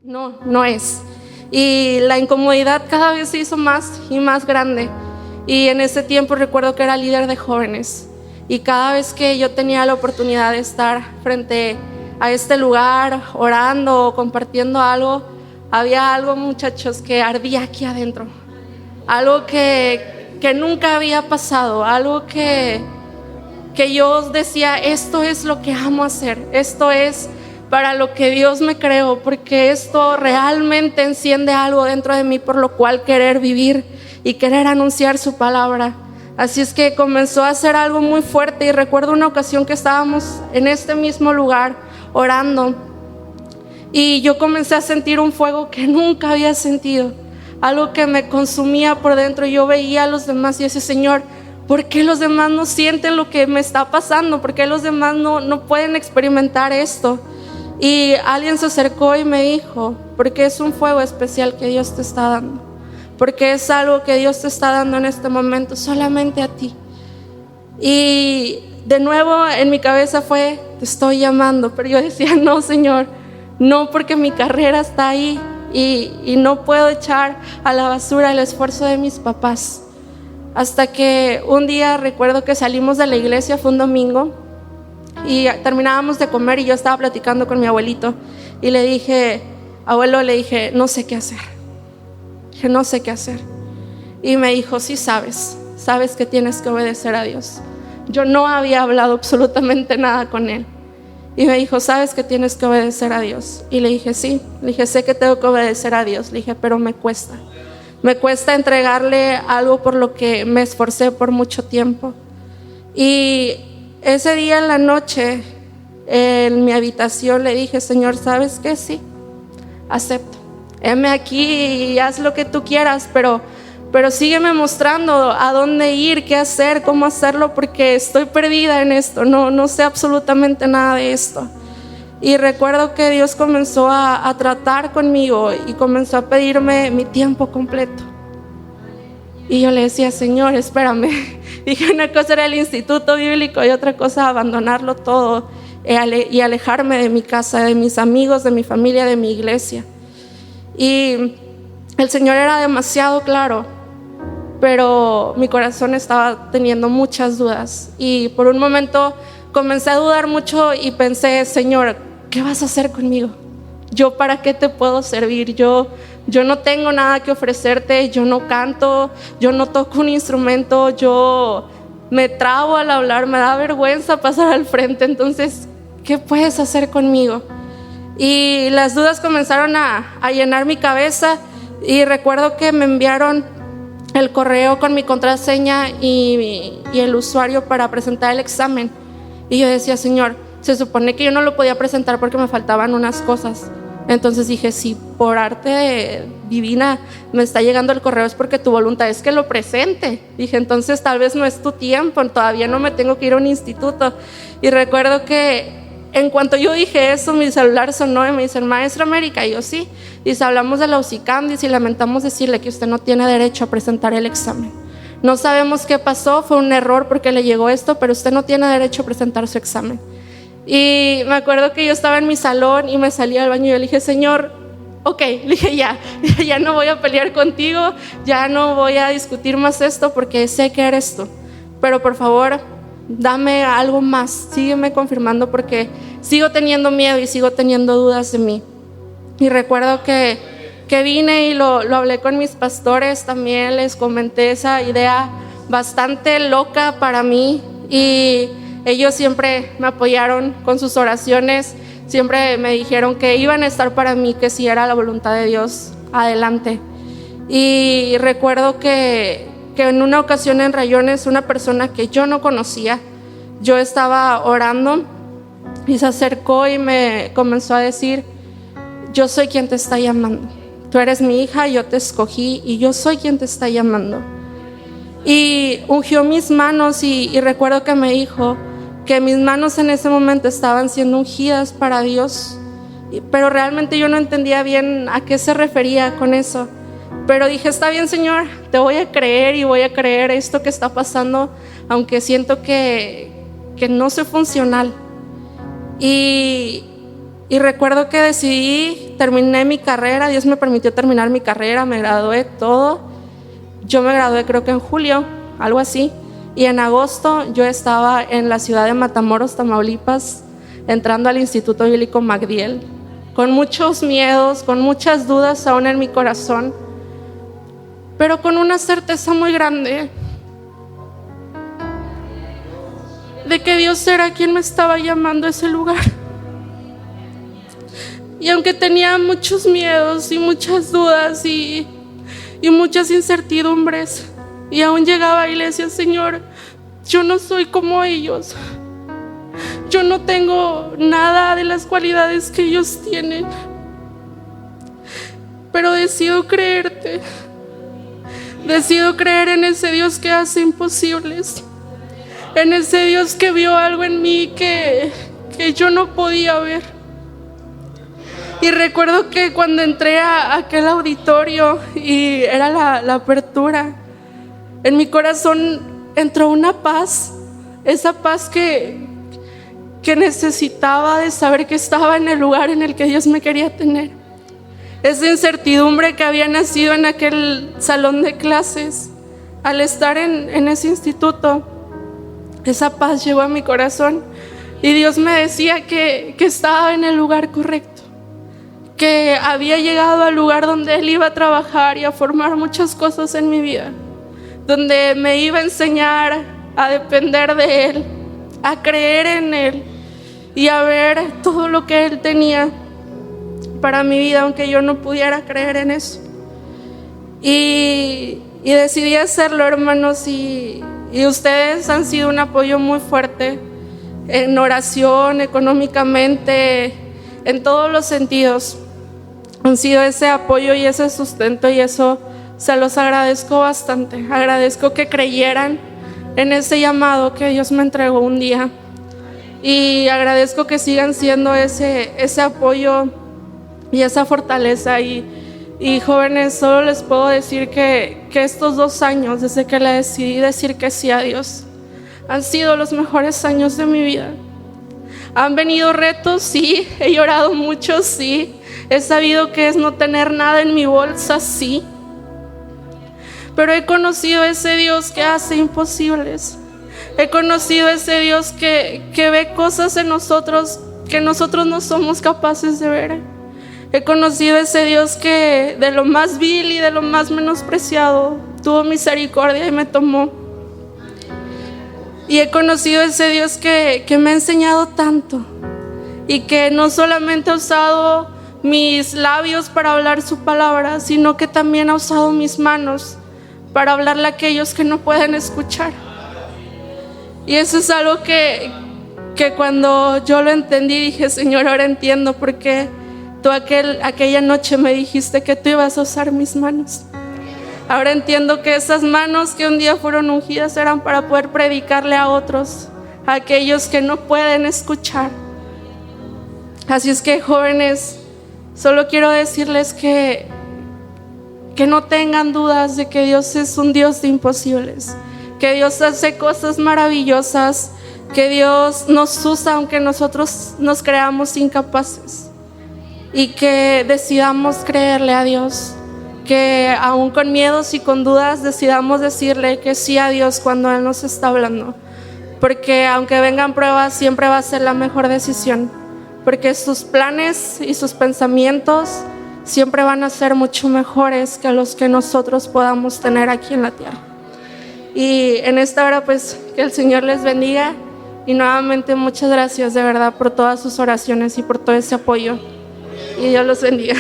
no es. Y la incomodidad cada vez se hizo más y más grande. Y en ese tiempo recuerdo que era líder de jóvenes. Y cada vez que yo tenía la oportunidad de estar frente a este lugar, orando o compartiendo algo, había algo, muchachos, que ardía aquí adentro. Algo que nunca había pasado, algo que yo decía, esto es lo que amo hacer, esto es para lo que Dios me creó, porque esto realmente enciende algo dentro de mí por lo cual querer vivir y querer anunciar su palabra. Así es que comenzó a hacer algo muy fuerte. Y recuerdo una ocasión que estábamos en este mismo lugar orando y yo comencé a sentir un fuego que nunca había sentido, algo que me consumía por dentro. Yo veía a los demás y decía, Señor, ¿por qué los demás no sienten lo que me está pasando? ¿Por qué los demás no pueden experimentar esto? Y alguien se acercó y me dijo, porque es un fuego especial que Dios te está dando, porque es algo que Dios te está dando en este momento solamente a ti. Y de nuevo en mi cabeza fue, te estoy llamando. Pero yo decía, no, Señor, no, porque mi carrera está ahí y no puedo echar a la basura el esfuerzo de mis papás. Hasta que un día recuerdo que salimos de la iglesia, fue un domingo, y terminábamos de comer y yo estaba platicando con mi abuelito y le dije, abuelo, le dije, no sé qué hacer. Dije, no sé qué hacer. Y me dijo, sí sabes que tienes que obedecer a Dios. Yo no había hablado absolutamente nada con él. Y me dijo, ¿sabes que tienes que obedecer a Dios? Y le dije, sí. Le dije, sé que tengo que obedecer a Dios. Le dije, pero me cuesta. Me cuesta entregarle algo por lo que me esforcé por mucho tiempo. Y ese día en la noche, en mi habitación, le dije, Señor, ¿sabes qué? Sí, acepto. Heme aquí y haz lo que tú quieras, pero sígueme mostrando a dónde ir, qué hacer, cómo hacerlo, porque estoy perdida en esto, no sé absolutamente nada de esto. Y recuerdo que Dios comenzó a tratar conmigo y comenzó a pedirme mi tiempo completo. Y yo le decía, Señor, espérame. Dije, una cosa era el instituto bíblico y otra cosa abandonarlo todo y alejarme de mi casa, de mis amigos, de mi familia, de mi iglesia. Y el Señor era demasiado claro, pero mi corazón estaba teniendo muchas dudas. Y por un momento comencé a dudar mucho y pensé, Señor, ¿qué vas a hacer conmigo? ¿Yo para qué te puedo servir? Yo no tengo nada que ofrecerte, yo no canto, yo no toco un instrumento, yo me trabo al hablar, me da vergüenza pasar al frente. Entonces, ¿qué puedes hacer conmigo? Y las dudas comenzaron a llenar mi cabeza. Y recuerdo que me enviaron el correo con mi contraseña y el usuario para presentar el examen. Y yo decía, Señor, se supone que yo no lo podía presentar porque me faltaban unas cosas. Entonces dije, si por arte divina me está llegando el correo es porque tu voluntad es que lo presente. Dije, entonces tal vez no es tu tiempo, todavía no me tengo que ir a un instituto. Y recuerdo que en cuanto yo dije eso, mi celular sonó y me dicen, maestra América. Y yo, sí. Dice, hablamos de la UCICAM y lamentamos decirle que usted no tiene derecho a presentar el examen. No sabemos qué pasó, fue un error porque le llegó esto, pero usted no tiene derecho a presentar su examen. Y me acuerdo que yo estaba en mi salón y me salí al baño y yo le dije, Señor, ok, le dije, ya no voy a pelear contigo, ya no voy a discutir más esto porque sé que eres tú, pero por favor dame algo más, sígueme confirmando porque sigo teniendo miedo y sigo teniendo dudas de mí. Y recuerdo que vine y lo hablé con mis pastores, también les comenté esa idea bastante loca para mí y ellos siempre me apoyaron con sus oraciones, siempre me dijeron que iban a estar para mí, que si era la voluntad de Dios, adelante. Y recuerdo que en una ocasión en Rayones, una persona que yo no conocía, yo estaba orando y se acercó y me comenzó a decir, yo soy quien te está llamando, tú eres mi hija, yo te escogí y yo soy quien te está llamando. Y ungió mis manos y recuerdo que me dijo que mis manos en ese momento estaban siendo ungidas para Dios, pero realmente yo no entendía bien a qué se refería con eso. Pero dije, está bien, Señor, te voy a creer y voy a creer esto que está pasando, aunque siento que no soy funcional. Y Y recuerdo que terminé mi carrera, Dios me permitió terminar mi carrera, me gradué todo. Yo me gradué creo que en julio, algo así. Y en agosto yo estaba en la ciudad de Matamoros, Tamaulipas, entrando al Instituto Bíblico Magdiel, con muchos miedos, con muchas dudas aún en mi corazón, pero con una certeza muy grande de que Dios era quien me estaba llamando a ese lugar. Y aunque tenía muchos miedos y muchas dudas y muchas incertidumbres, y aún llegaba y le decía: Señor, yo no soy como ellos, yo no tengo nada de las cualidades que ellos tienen, pero decido creerte, decido creer en ese Dios que hace imposibles, en ese Dios que vio algo en mí que yo no podía ver. Y recuerdo que cuando entré a aquel auditorio y era la apertura, en mi corazón entró una paz, esa paz que necesitaba, de saber que estaba en el lugar en el que Dios me quería tener. Esa incertidumbre que había nacido en aquel salón de clases, al estar en ese instituto, esa paz llegó a mi corazón y Dios me decía que estaba en el lugar correcto, que había llegado al lugar donde Él iba a trabajar y a formar muchas cosas en mi vida, donde me iba a enseñar a depender de Él, a creer en Él y a ver todo lo que Él tenía para mi vida, aunque yo no pudiera creer en eso. Y decidí hacerlo, hermanos, y ustedes han sido un apoyo muy fuerte en oración, económicamente, en todos los sentidos. Han sido ese apoyo y ese sustento, y eso se los agradezco bastante. Agradezco que creyeran en ese llamado que Dios me entregó un día, y agradezco que sigan siendo ese apoyo y esa fortaleza. Y jóvenes, solo les puedo decir que estos 2 años, desde que le decidí decir que sí a Dios, han sido los mejores años de mi vida. Han venido retos, sí, he llorado mucho, sí, he sabido que es no tener nada en mi bolsa, sí, pero he conocido ese Dios que hace imposibles. He conocido ese Dios que ve cosas en nosotros que nosotros no somos capaces de ver. He conocido ese Dios que de lo más vil y de lo más menospreciado tuvo misericordia y me tomó. Y he conocido ese Dios que me ha enseñado tanto, y que no solamente ha usado mis labios para hablar su palabra, sino que también ha usado mis manos para hablarle a aquellos que no pueden escuchar. Y eso es algo que cuando yo lo entendí, dije: Señor, ahora entiendo por qué tú aquella noche me dijiste que tú ibas a usar mis manos. Ahora entiendo que esas manos que un día fueron ungidas eran para poder predicarle a otros, a aquellos que no pueden escuchar. Así es que, jóvenes, solo quiero decirles que no tengan dudas de que Dios es un Dios de imposibles, que Dios hace cosas maravillosas, que Dios nos usa aunque nosotros nos creamos incapaces, y que decidamos creerle a Dios, que aún con miedos y con dudas decidamos decirle que sí a Dios cuando Él nos está hablando, porque aunque vengan pruebas siempre va a ser la mejor decisión, porque sus planes y sus pensamientos siempre van a ser mucho mejores que los que nosotros podamos tener aquí en la tierra. Y en esta hora, pues, que el Señor les bendiga, y nuevamente muchas gracias de verdad por todas sus oraciones y por todo ese apoyo, y Dios los bendiga.